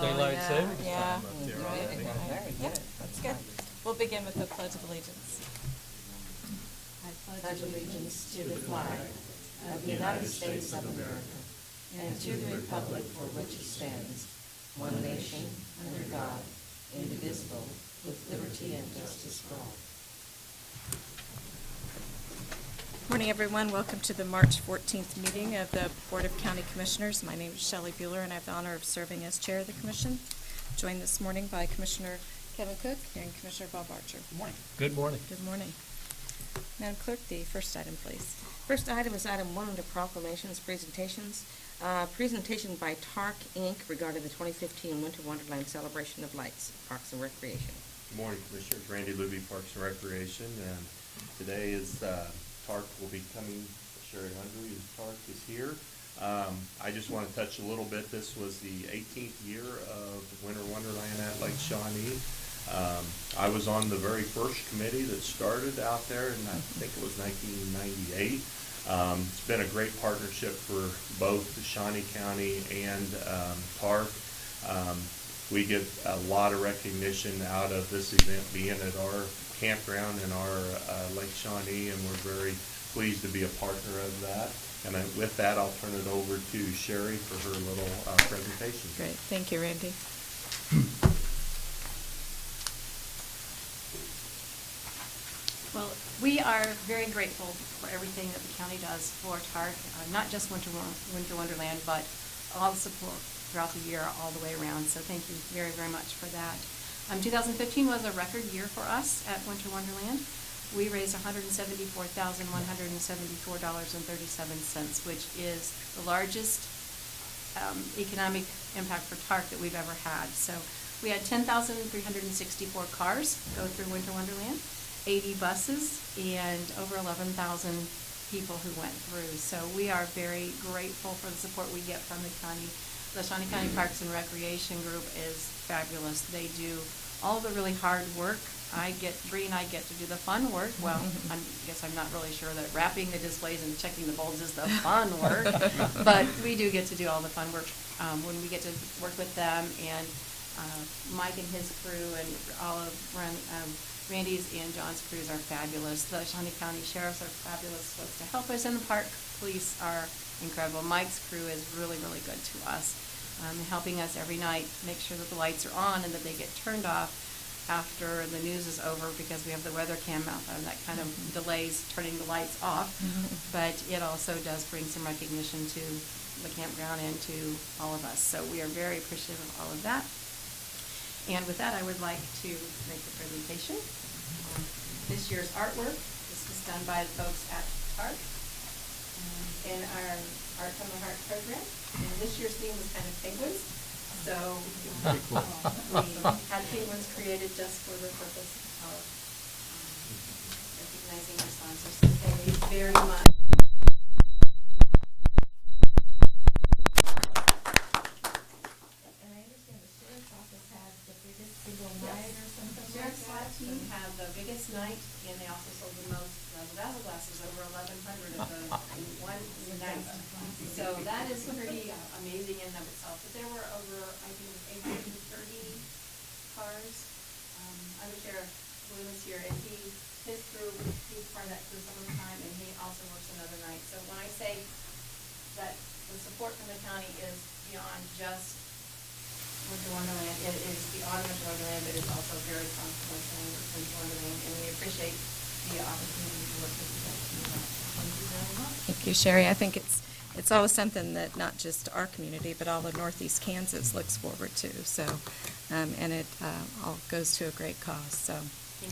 daylight savings yeah. time up there Right, already. right. Very Yep, good. that's good. We'll begin with the Pledge of Allegiance. I pledge allegiance to the flag of the United States of America and to the republic for which it stands, one nation, under God, indivisible, with liberty and justice for all. Morning, everyone. Welcome to the March 14th meeting of the Board of County Commissioners. My name is Shelley Bueller, and I have the honor of serving as chair of the commission. Joined this morning by Commissioner Kevin Cook and Commissioner Bob Archer. Good morning. Good morning. Good morning. Madam Clerk, the first item, please. First item is item 1 under proclamations, presentations. Presentation by TARC Inc. regarding the 2015 Winter Wonderland Celebration of Lights, Parks and Recreation. Good morning, Commissioners. Randy Luby, Parks and Recreation. And today is TARC will be coming. Sherry Hundley, TARC is here. I just want to touch a little bit. This was the 18th year of Winter Wonderland at Lake Shawnee. I was on the very first committee that started out there, and I think it was 1998. It's been a great partnership for both the Shawnee County and TARC. We get a lot of recognition out of this event being at our campground in our Lake Shawnee, and we're very pleased to be a partner of that. And with that, I'll turn it over to Sherry for her little presentation. Great. Thank you, Randy. Well, we are very grateful for everything that the county does for TARC, not just Winter Wonderland, but all the support throughout the year, all the way around. So thank you very, very much for that. 2015 was a record year for us at Winter Wonderland. We raised $174,174.37, which is the largest economic impact for TARC that we've ever had. So we had 10,364 cars go through Winter Wonderland, 80 buses, and over 11,000 people who went through. So we are very grateful for the support we get from the county. The Shawnee County Parks and Recreation Group is fabulous. They do all the really hard work. Bree and I get to do the fun work. Well, I guess I'm not really sure that wrapping the displays and checking the bulbs is the fun work, but we do get to do all the fun work when we get to work with them. And Mike and his crew and all of Randy's and John's crews are fabulous. The Shawnee County Sheriffs are fabulous folks to help us, and the park police are incredible. Mike's crew is really, really good to us, helping us every night make sure that the lights are on and that they get turned off after the news is over, because we have the weather cam out there, and that kind of delays turning the lights off. But it also does bring some recognition to the campground and to all of us. So we are very appreciative of all of that. And with that, I would like to make the presentation. This year's artwork, this was done by the folks at TARC in our Art from the Heart program. And this year's theme was kind of penguins. So we had penguins created just for the purpose of recognizing our sponsors. So thank you very much. The biggest night, and they also sold the most Dazzle glasses, over 1,100 of the one night. So that is pretty amazing in and of itself. But there were over, I think, 830 cars. Under Sheriff Bloom is here, and his crew, he's part of that crew some of the time, and he also works another night. So when I say that the support from the county is beyond just Winter Wonderland, it is beyond Winter Wonderland, but it's also very consequential in Winter Wonderland, and we appreciate the opportunity to work with you guys. Thank you very much. Thank you, Sherry. I think it's always something that not just our community, but all of Northeast Kansas looks forward to. So, and it all goes to a great cause. So,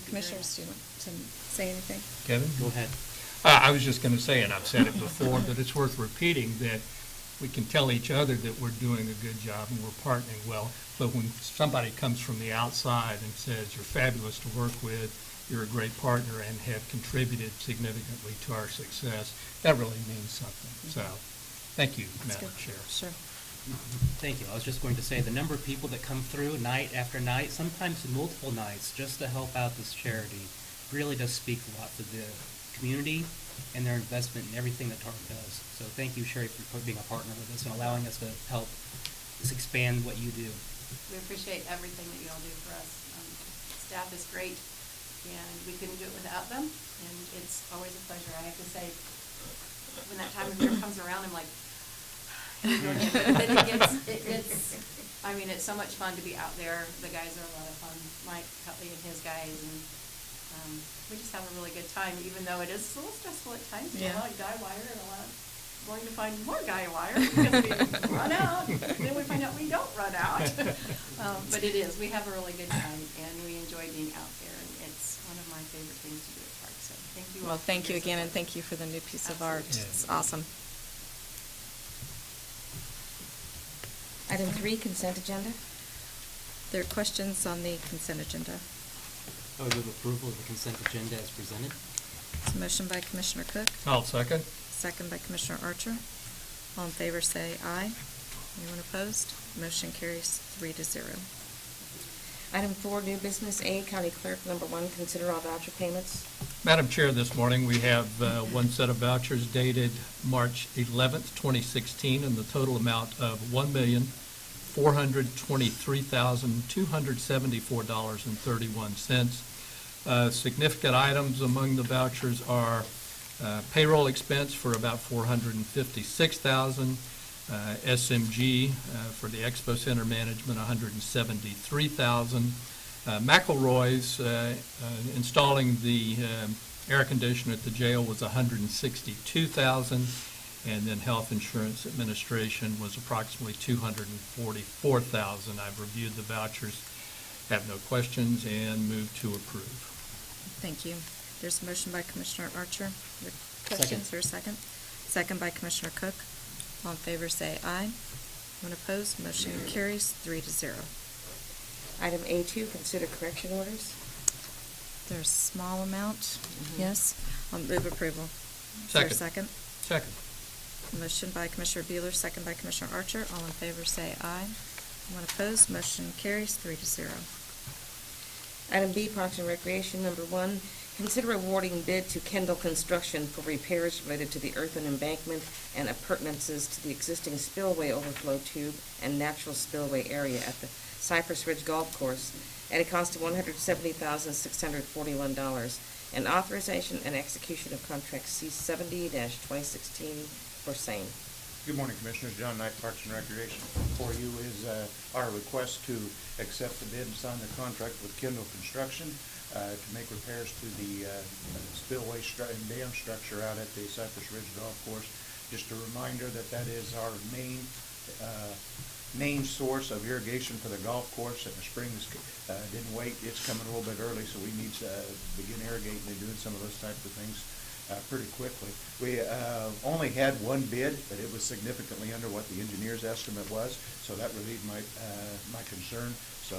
Commissioners, do you want to say anything? Kevin? Go ahead. I was just going to say, and I've said it before, but it's worth repeating, that we can tell each other that we're doing a good job and we're partnering well. But when somebody comes from the outside and says, you're fabulous to work with, you're a great partner and have contributed significantly to our success, that really means something. So thank you, Madam Chair. Sure. Thank you. I was just going to say the number of people that come through night after night, sometimes multiple nights, just to help out this charity really does speak a lot to the community and their investment in everything that TARC does. So thank you, Sherry, for being a partner with us and allowing us to help us expand what you do. We appreciate everything that you all do for us. Staff is great, and we couldn't do it without them, and it's always a pleasure. I have to say, when that time of year comes around, I'm like, here we go again. But it's so much fun to be out there. The guys are a lot of fun, Mike Cutley and his guys, and we just have a really good time, even though it is a little stressful at times. Yeah. A lot of guy wire and a lot of going to find more guy wire because we run out, then we find out we don't run out. But it is, we have a really good time, and we enjoy being out there, and it's one of my favorite things to do at Park, so thank you all. Well, thank for you your again, and support. thank you for the new piece of art. Absolutely. It's awesome. Item 3, consent agenda. There are questions on the consent agenda. I would move approval of the consent agenda as presented. It's a motion by Commissioner Cook, I'll second. second by Commissioner Archer. All in favor say aye. Anyone opposed? Motion carries 3-0. Item 4, new business. A, County Clerk, number 1, consider all voucher payments. Madam Chair, this morning we have one set of vouchers dated March 11th, 2016, in the total amount of $1,423,274.31. Significant items among the vouchers are payroll expense for about $456,000, SMG for the Expo Center management, $173,000. McElroy's installing the air conditioner at the jail was $162,000, and then health insurance administration was approximately $244,000. I've reviewed the vouchers, have no questions, and move to approve. Thank you. There's a motion by Commissioner Archer. Are there questions or a second? Second by Commissioner Cook. All in favor say aye. Anyone opposed? Motion carries 3-0. Item A2, consider correction orders. There's a small amount, Mhm. yes. I'll move approval. Is there a Second. second? Second. Motion by Commissioner Bueller, second by Commissioner Archer. All in favor say aye. Anyone opposed? Motion carries 3-0. Item B, Parks and Recreation, number 1, consider awarding bid to Kendall Construction for repairs related to the earthen embankment and appurtenances to the existing spillway overflow tube and natural spillway area at the Cypress Ridge Golf Course at a cost of $170,641, and authorization and execution of contract C70-2016 for same. Good morning, Commissioners. John Knight, Parks and Recreation. Before you is our request to accept the bid and sign the contract with Kendall Construction to make repairs to the spillway and dam structure out at the Cypress Ridge Golf Course. Just a reminder that that is our main source of irrigation for the golf course, and the springs didn't wait. It's coming a little bit early, so we need to begin irrigating and doing some of those types of things pretty quickly. We only had one bid, but it was significantly under what the engineer's estimate was, so that relieved my concern. So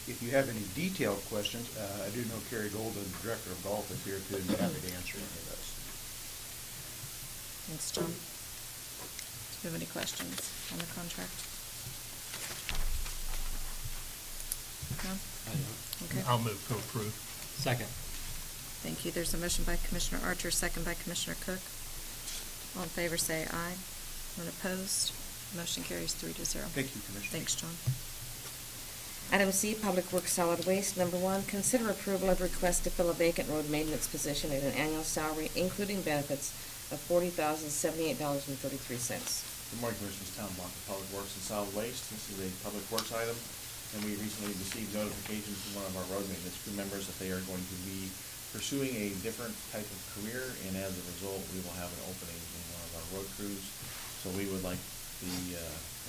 if you have any detailed questions, I do know Kerry Golden, the Director of Golf, is here too, and be happy to answer any of those. Thanks, John. Do you have any questions on the contract? No? I don't. Okay. I'll move to approve. Second. Thank you. There's a motion by Commissioner Archer, second by Commissioner Cook. All in favor say aye. Anyone opposed? Motion carries 3-0. Thank you, Commissioner. Thanks, John. Item C, Public Works Solid Waste, number 1, consider approval of request to fill a vacant road maintenance position at an annual salary, including benefits, of $40,078.33. Good morning, Commissioners. Tom Block of Public Works and Solid Waste. This is a public works item, and we recently received notification from one of our road maintenance crew members that they are going to be pursuing a different type of career, and as a result, we will have an opening in one of our road crews. So we would like the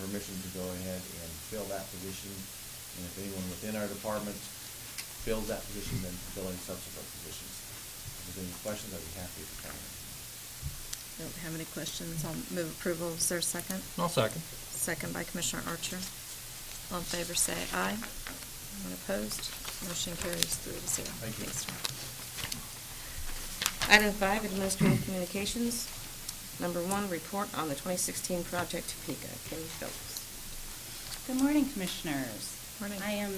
permission to go ahead and fill that position, and if anyone within our department fills that position, then fill any subsequent positions. If there's any questions, I'd be happy to comment. Don't have any questions. I'll move approval. Is there a second? I'll second. Second by Commissioner Archer. All in favor say aye. Anyone opposed? Motion carries 3-0. Thank you. Thanks, John. Item 5, Administrative Communications. Number 1, report on the 2016 project Topeka. Kenny Phillips. Good morning, Commissioners. Morning. I am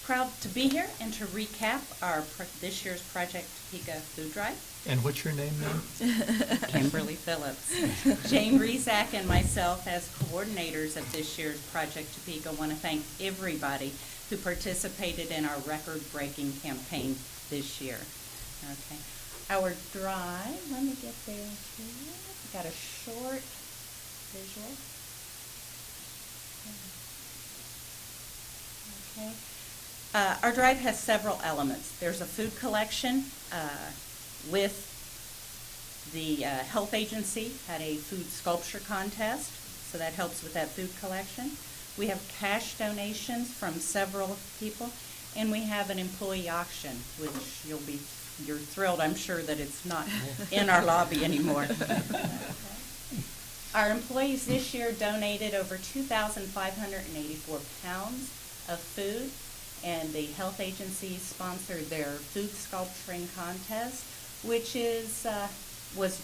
proud to be here and to recap our this year's Project Topeka Food Drive. And what's your name now? Kimberly Phillips. Jane Rezac and myself, as coordinators of this year's Project Topeka, want to thank everybody who participated in our record-breaking campaign this year. Okay. Our drive, let me get there here. We got a short visual. Okay. Our drive has several elements. There's a food collection with the health agency had a food sculpture contest, so that helps with that food collection. We have cash donations from several people, and we have an employee auction, which you're thrilled, I'm sure, that it's not in our lobby anymore. Our employees this year donated over 2,584 pounds of food, and the health agency sponsored their food sculpturing contest, which was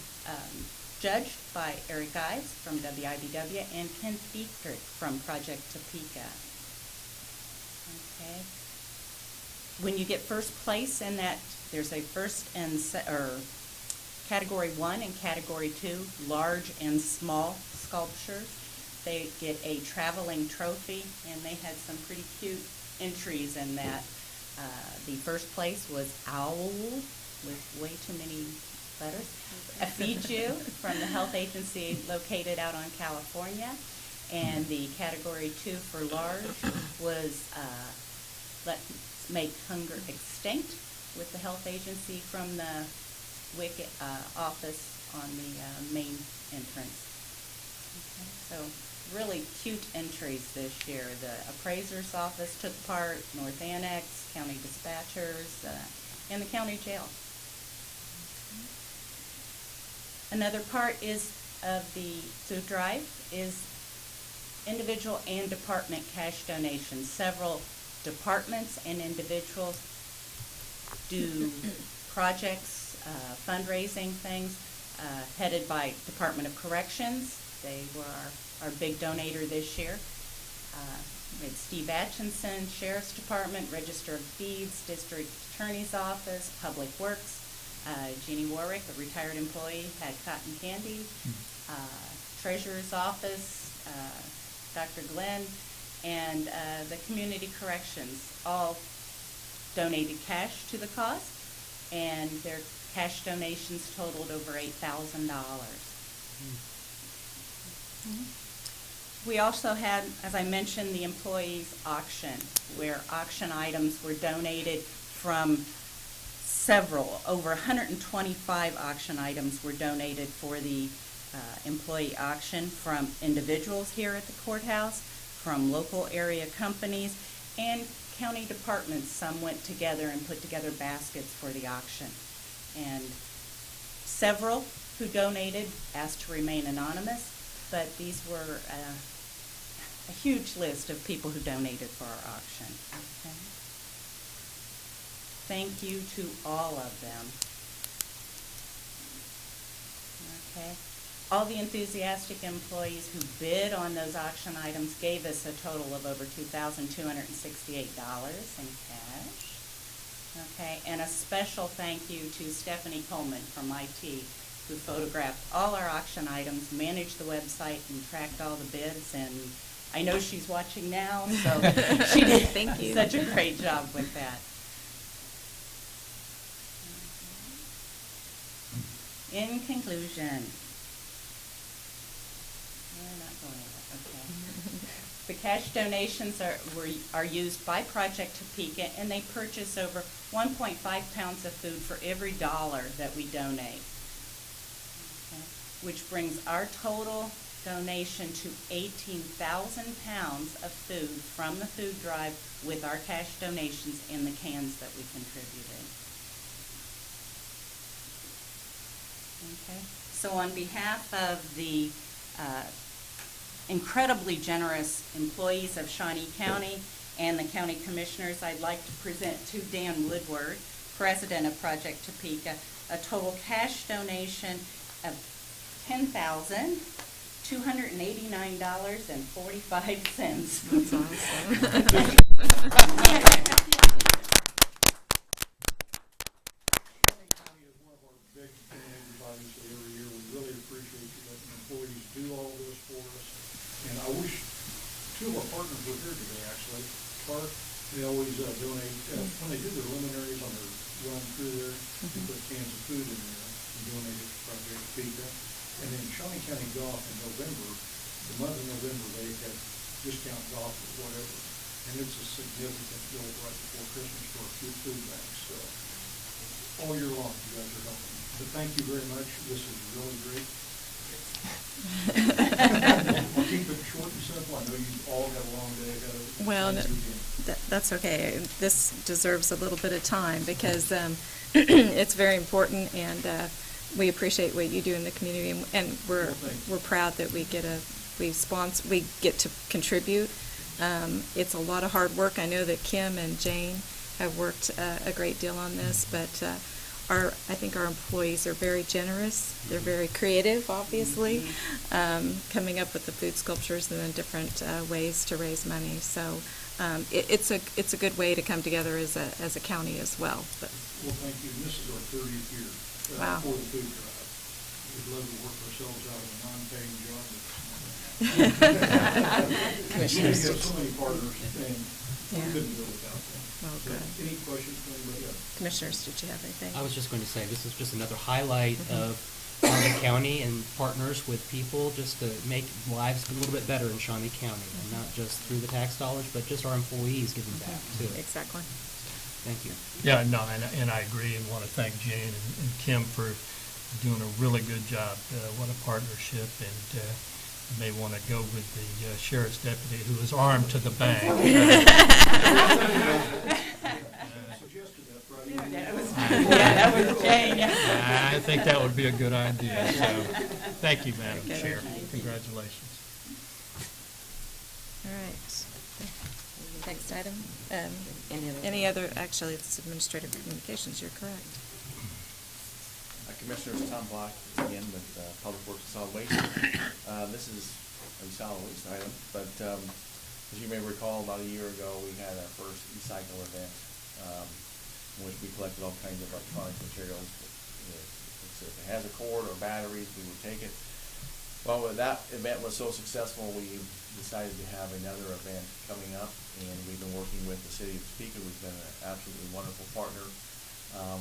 judged by Eric Ives from WIBW and Kent Dietrich from Project Topeka. Okay. When you get first place in that, there's a first and category 1 and category 2, large and small sculptures. They get a traveling trophy, and they had some pretty cute entries in that. The first place was Owl, with way too many letters. Afiju from the health agency located out on California. And the category 2 for large was Let's Make Hunger Extinct with the health agency from the WIC office on the main entrance. Okay, so really cute entries this year. The appraiser's office took part, North Annex, county dispatchers, and the county jail. Another part of the food drive is individual and department cash donations. Several departments and individuals do projects, fundraising things, headed by Department of Corrections. They were our big donator this year. We had Steve Atchison, Sheriff's Department, Register of Deeds, District Attorney's Office, Public Works. Jeannie Warwick, a retired employee, had cotton candy. Treasurer's Office, Dr. Glenn, and the Community Corrections all donated cash to the cause, and their cash donations totaled over $8,000. We also had, as I mentioned, the employees auction, where auction items were donated from over 125 auction items were donated for the employee auction from individuals here at the courthouse, from local area companies, and county departments. Some went together and put together baskets for the auction. And several who donated asked to remain anonymous, but these were a huge list of people who donated for our auction. Okay. Thank you to all of them. Okay. All the enthusiastic employees who bid on those auction items gave us a total of over $2,268 in cash. Okay, and a special thank you to Stephanie Coleman from IT, who photographed all our auction items, managed the website, and tracked all the bids. And I know she's watching now, so she did Thank you. such a great job with that. In conclusion, we're not going over, okay. The cash donations are used by Project Topeka, and they purchase over 1.5 pounds of food for every dollar that we donate, okay, which brings our total donation to 18,000 pounds of food from the food drive with our cash donations in the cans that we contributed. Okay. So on behalf of the incredibly generous employees of Shawnee County and the county commissioners, I'd like to present to Dan Woodward, president of Project Topeka, a total cash donation of $10,289.45. That's awesome. County is one of our big today, actually. Park, they always donate, when they do their luminaries on their run through there, they put cans of food in there and donate it to Project Pika. And then Shawnee County Golf in November, the month of November, they have discount golf or whatever. And it's a significant deal right before Christmas for a few food banks. So all year long, you guys are helping. But thank you very much. This is really great. I'll keep it short and simple. I know you've all got a long day ahead of you. Well, Thank you again. that's okay. This deserves a little bit of time because it's very important, and we appreciate what you do in the community, and we're proud that we get to contribute. It's a lot of hard work. I know that Kim and Jane have worked a great deal on this, but I think our employees are very generous. They're very creative, obviously, coming up with the food sculptures and then different ways to raise money. So it's a good way to come together as a county as well. But Well, thank you. This is our 30th year Wow. for the food drive. We'd love to work ourselves out of a non-paying job. Commissioners. We have so many partners, and we Yeah. couldn't do it without them. Well, So, good. any questions from anybody else? Commissioners, did you have anything? I was just going to say, this is just another highlight of Shawnee County and partners with people just to make lives a little bit better in Shawnee County. And not just through the tax dollars, but just our employees giving back too. Exactly. Thank you. Yeah, no, and I agree, and want to thank Jane and Kim for doing a really good job. What a partnership, and you may want to go with the sheriff's deputy who is armed to the bank. Suggested that Friday. That was Jane. I think that would be a good idea, so, thank you, Madam Okay. Chair. Congratulations. All right. Next item. Any other, actually, it's administrative communications, you're correct. Commissioners, Tom Block again with Public Works and Solid Waste. This is a solid waste item, but as you may recall, about a year ago, we had our first e-cycle event in which we collected all kinds of electronic materials. If it has a cord or batteries, we would take it. Well, that event was so successful, we decided to have another event coming up, and we've been working with the city of Topeka, who's been an absolutely wonderful partner.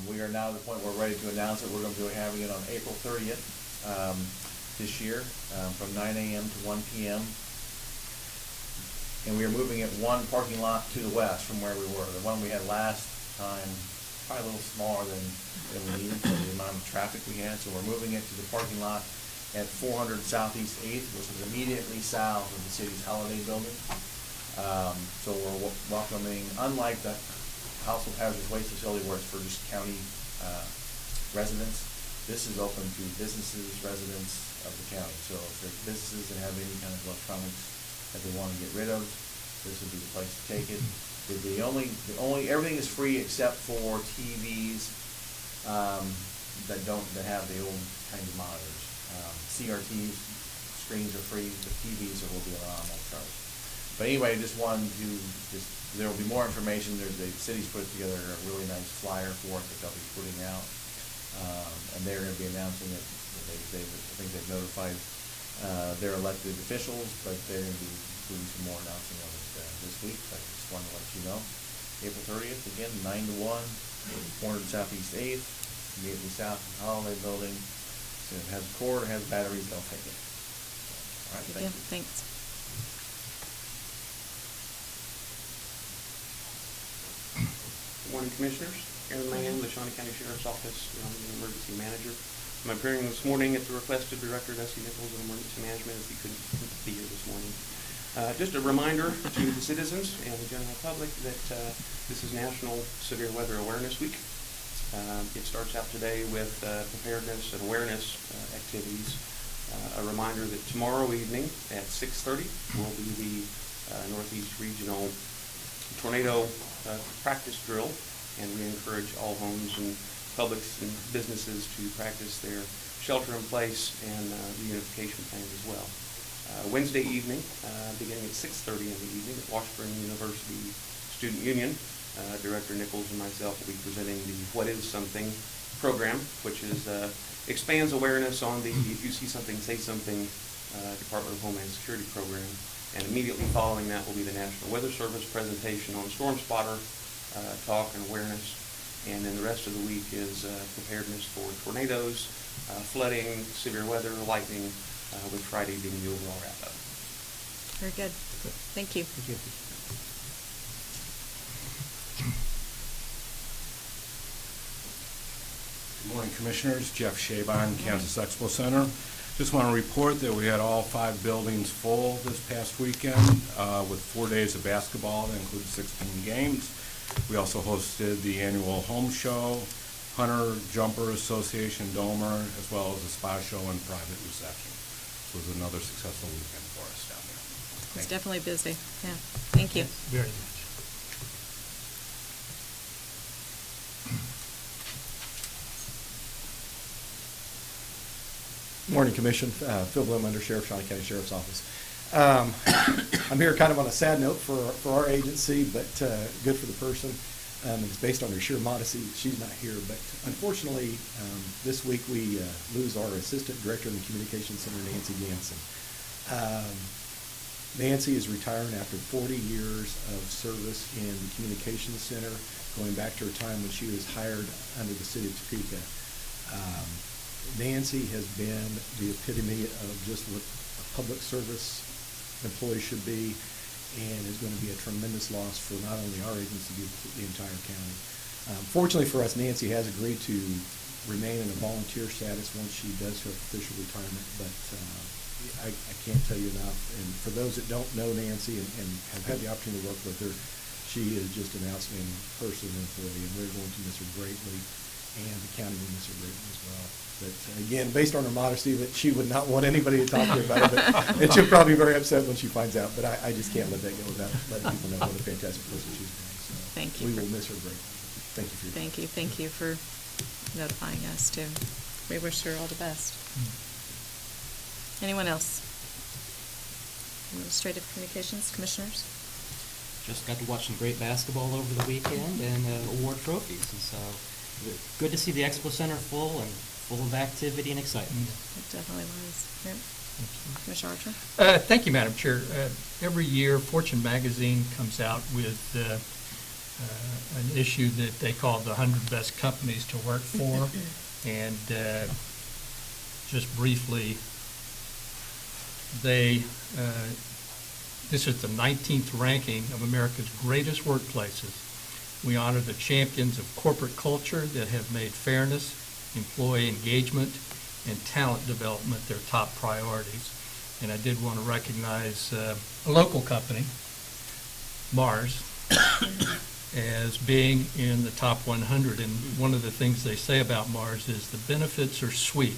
We are now at the point where we're ready to announce that we're going to be having it on April 30th this year from 9 a.m. to 1 p.m. And we are moving it one parking lot to the west from where we were. The one we had last time, probably a little smaller than we needed for the amount of traffic we had. So we're moving it to the parking lot at 400 Southeast 8th, which is immediately south of the city's Holiday Building. So we're welcoming, unlike the household hazardous waste facility where it's for just county residents, this is open to businesses, residents of the county. So if there's businesses that have any kind of electronics that they want to get rid of, this would be the place to take it. Everything is free except for TVs that have the old kind of monitors. CRT screens are free, but TVs will be a nominal charge. But anyway, just wanted to there will be more information. The city's put together a really nice flyer for it that they'll be putting out, and they're going to be announcing it. I think they've notified their elected officials, but they're going to be doing some more announcing of it this week. I just wanted to let you know. April 30th, again, 9 to 1, 400 Southeast 8th, immediately south of the Holiday Building. So if it has a cord or has batteries, they'll take it. All right, thank you. Thanks. Good morning, Commissioners. Aaron Mann, the Shawnee County Sheriff's Office, I'm the Emergency Manager. I'm appearing this morning at the request of Director Dusty Nichols of Emergency Management, as he couldn't be here this morning. Just a reminder to the citizens and the general public that this is National Severe Weather Awareness Week. It starts out today with preparedness and awareness activities. A reminder that tomorrow evening at 6:30 will be the Northeast Regional Tornado practice drill, and we encourage all homes and publics and businesses to practice their shelter-in-place and reunification plans as well. Wednesday evening, beginning at 6:30 in the evening at Washburn University Student Union, Director Nichols and myself will be presenting the What Is Something program, which is expands awareness on the If You See Something, Say Something Department of Homeland Security program, And immediately following that will be the National Weather Service presentation on storm spotter talk and awareness. And then the rest of the week is preparedness for tornadoes, flooding, severe weather, lightning, with Friday being the overall wrap-up. Very good. Thank you. Thank you. Good morning, Commissioners. Jeff Shabon, Kansas Expo Center. Just want to report that we had all 5 buildings full this past weekend with 4 days of basketball that included 16 games. We also hosted the annual home show, Hunter Jumper Association Domer, as well as a spa show and private reception. This was another successful weekend for us down there. It's definitely busy. Yeah. Thank you. Very much. Morning, Commission. Phil Bloom, Under Sheriff, Shawnee County Sheriff's Office. I'm here kind of on a sad note for our agency, but good for the person. It's based on her sheer modesty. She's not here, but unfortunately, this week we lose our Assistant Director in the Communications Center, Nancy Ganson. Nancy is retiring after 40 years of service in the Communications Center, going back to her time when she was hired under the City of Topeka. Nancy has been the epitome of just what a public service employee should be, and is going to be a tremendous loss for not only our agency, but the entire county. Fortunately for us, Nancy has agreed to remain in a volunteer status once she does her official retirement, but I can't tell you enough. And for those that don't know Nancy and have had the opportunity to work with her, she is just an outstanding person and employee, and we're going to miss her greatly, and the county will miss her greatly as well. But again, based on her modesty, that she would not want anybody to talk to her about it, and she'll probably be very upset when she finds out. But I just can't let that go without letting people know what a fantastic person she's been. So Thank you. We will miss her greatly. Thank you for your Thank you. Thank you for notifying us, too. We wish her all the best. Anyone else? Administrative Communications, Commissioners? Just got to watch some great basketball over the weekend and award trophies, and so good to see the Expo Center full and full of activity and excitement. It definitely was. Yep. Commissioner Archer? Thank you, Madam Chair. Every year, Fortune magazine comes out with an issue that they call the 100 Best Companies to Work For. And just briefly, this is the 19th ranking of America's greatest workplaces. We honor the champions of corporate culture that have made fairness, employee engagement, and talent development their top priorities. And I did want to recognize a local company, Mars, as being in the top 100. And one of the things they say about Mars is the benefits are sweet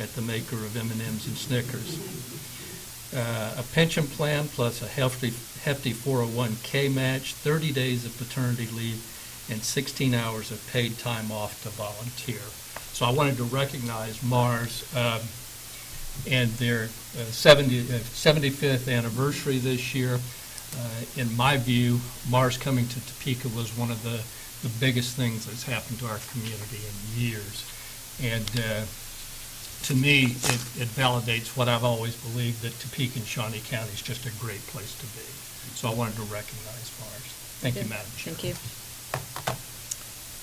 at the maker of M&Ms and Snickers. A pension plan plus a hefty 401k match, 30 days of paternity leave, and 16 hours of paid time off to volunteer. So I wanted to recognize Mars and their 75th anniversary this year. In my view, Mars coming to Topeka was one of the biggest things that's happened to our community in years. And to me, it validates what I've always believed, that Topeka and Shawnee County is just a great place to be. So I wanted to recognize Mars. Thank you, Madam Chair. Thank you.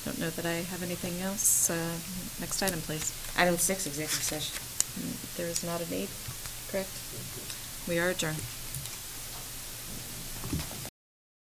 Don't know that I have anything else. Next item, please. Item 6, executive session. There is not a need, correct? We are adjourned.